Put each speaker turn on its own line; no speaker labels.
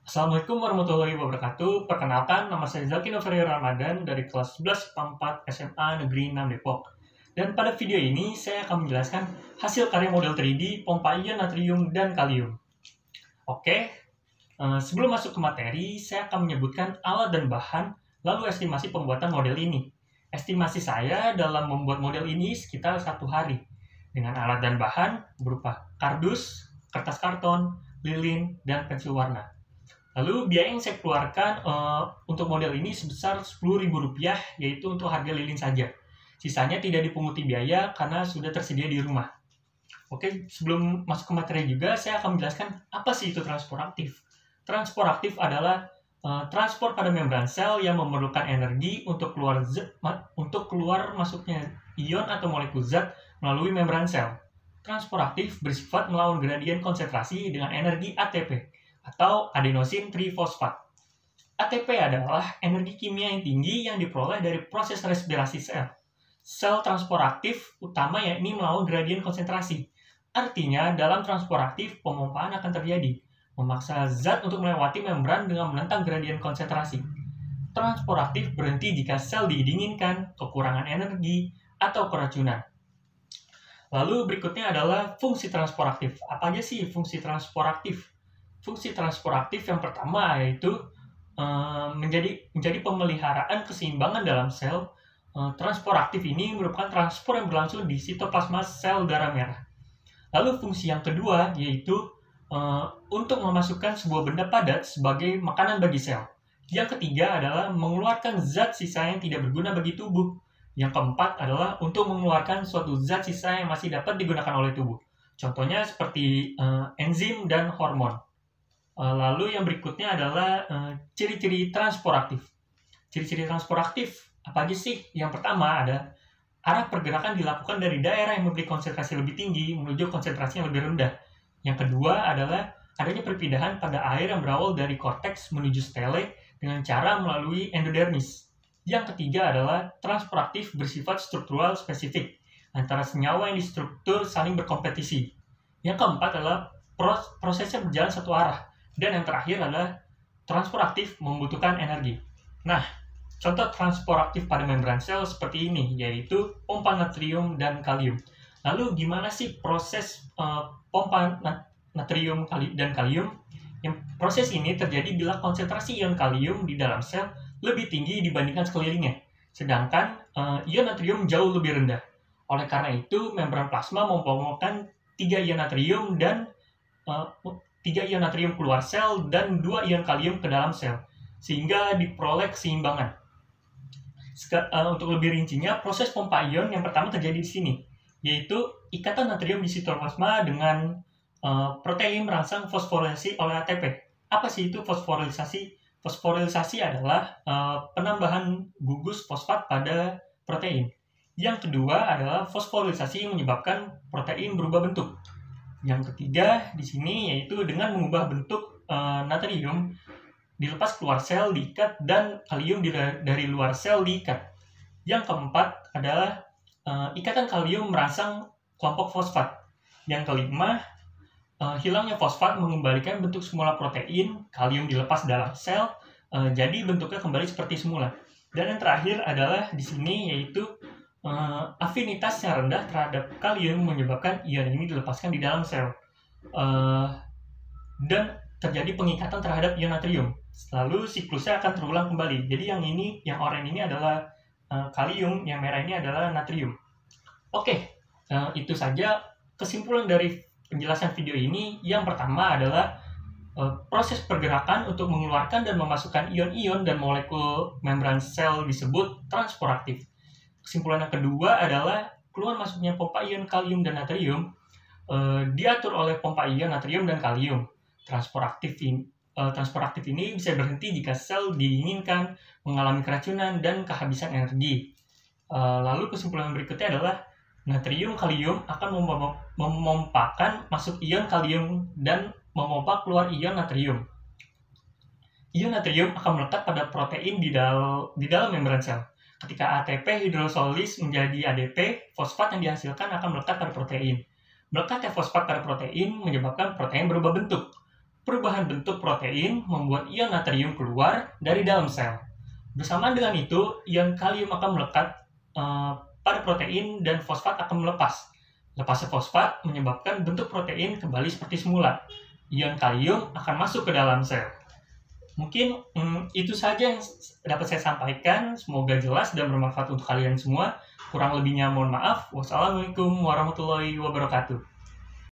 Assalamualaikum warahmatullahi wabarakatuh. Perkenalkan, nama saya Zaki Noverio Ramadan dari kelas 11 IPA 4 SMA Negeri 6 Depok. Dan pada video ini, saya akan menjelaskan hasil karya model 3D pompa ion natrium dan kalium. Oke, sebelum masuk ke materi, saya akan menyebutkan alat dan bahan, lalu estimasi pembuatan model ini. Estimasi saya dalam membuat model ini sekitar 1 hari, dengan alat dan bahan berupa kardus, kertas karton, lilin, dan pensil warna. Lalu biaya yang saya keluarkan untuk model ini sebesar Rp10.000, yaitu untuk harga lilin saja. Sisanya tidak dipunguti biaya karena sudah tersedia di rumah. Oke, sebelum masuk ke materi juga, saya akan menjelaskan apa sih itu transport aktif. Transport aktif adalah transport pada membran sel yang memerlukan energi untuk keluar masuknya ion atau molekul zat melalui membran sel. Transport aktif bersifat melawan gradien konsentrasi dengan energi ATP atau adenosin trifosfat. ATP adalah energi kimia yang tinggi yang diperoleh dari proses respirasi sel. Sel transport aktif utama yakni melawan gradien konsentrasi. Artinya, dalam transport aktif, pemompaan akan terjadi, memaksa zat untuk melewati membran dengan menentang gradien konsentrasi. Transport aktif berhenti jika sel didinginkan, kekurangan energi, atau keracunan. Lalu berikutnya adalah fungsi transport aktif. Apa aja sih fungsi transport aktif? Fungsi transport aktif yang pertama yaitu menjadi pemeliharaan keseimbangan dalam sel. Transport aktif ini merupakan transport yang berlangsung di sitoplasma sel darah merah. Lalu fungsi yang kedua yaitu untuk memasukkan sebuah benda padat sebagai makanan bagi sel. Yang ketiga adalah mengeluarkan zat sisa yang tidak berguna bagi tubuh. Yang keempat adalah untuk mengeluarkan suatu zat sisa yang masih dapat digunakan oleh tubuh. Contohnya seperti enzim dan hormon. Lalu yang berikutnya adalah ciri-ciri transport aktif. Ciri-ciri transport aktif apa aja sih? Yang pertama ada arah pergerakan dilakukan dari daerah yang memiliki konsentrasi lebih tinggi menuju konsentrasi yang lebih rendah. Yang kedua adalah adanya perpindahan pada air yang berawal dari korteks menuju stele dengan cara melalui endodermis. Yang ketiga adalah transport aktif bersifat struktural spesifik antara senyawa yang distruktur saling berkompetisi. Yang keempat adalah prosesnya berjalan satu arah. Dan yang terakhir adalah transport aktif membutuhkan energi. Nah, contoh transport aktif pada membran sel seperti ini, yaitu pompa natrium dan kalium. Lalu gimana sih proses pompa natrium dan kalium? Proses ini terjadi bila konsentrasi ion kalium di dalam sel lebih tinggi dibandingkan sekelilingnya, sedangkan ion natrium jauh lebih rendah. Oleh karena itu, membran plasma mempompakan 3 ion natrium dan 3 ion natrium keluar sel dan 2 ion kalium ke dalam sel, sehingga diperoleh keseimbangan. Untuk lebih rincinya, proses pompa ion yang pertama terjadi di sini, yaitu ikatan natrium di sitoplasma dengan protein merangsang fosforilasi oleh ATP. Apa sih itu fosforilisasi? Fosforilisasi adalah penambahan gugus fosfat pada protein. Yang kedua adalah fosforilisasi menyebabkan protein berubah bentuk. Yang ketiga di sini yaitu dengan mengubah bentuk natrium dilepas keluar sel diikat dan kalium dari luar sel diikat. Yang keempat adalah ikatan kalium merangsang kelompok fosfat. Yang kelima, hilangnya fosfat mengembalikan bentuk semula protein, kalium dilepas dalam sel, jadi bentuknya kembali seperti semula. Dan yang terakhir adalah di sini yaitu afinitas yang rendah terhadap kalium menyebabkan ion ini dilepaskan di dalam sel dan terjadi pengikatan terhadap ion natrium. Lalu siklusnya akan terulang kembali. Jadi yang oranye ini adalah kalium, yang merah ini adalah natrium. Oke, itu saja kesimpulan dari penjelasan video ini. Yang pertama adalah proses pergerakan untuk mengeluarkan dan memasukkan ion-ion dan molekul membran sel disebut transport aktif. Kesimpulan yang kedua adalah keluar masuknya pompa ion kalium dan natrium diatur oleh pompa ion natrium dan kalium. Transport aktif ini bisa berhenti jika sel diinginkan, mengalami keracunan, dan kehabisan energi. Lalu kesimpulan berikutnya adalah natrium kalium akan memompakan masuk ion kalium dan memompa keluar ion natrium. Ion natrium akan melekat pada protein di dalam membran sel. Ketika ATP hidrolisis menjadi ADP, fosfat yang dihasilkan akan melekat pada protein. Melekatnya fosfat pada protein menyebabkan protein berubah bentuk. perubahan bentuk protein membuat ion natrium keluar dari dalam sel. Bersamaan dengan itu, ion kalium akan melekat pada protein dan fosfat akan melepas. Lepasnya fosfat menyebabkan bentuk protein kembali seperti semula. Ion kalium akan masuk ke dalam sel. Mungkin itu saja yang dapat saya sampaikan. Semoga jelas dan bermanfaat untuk kalian semua. Kurang lebihnya mohon maaf. Wassalamualaikum warahmatullahi wabarakatuh.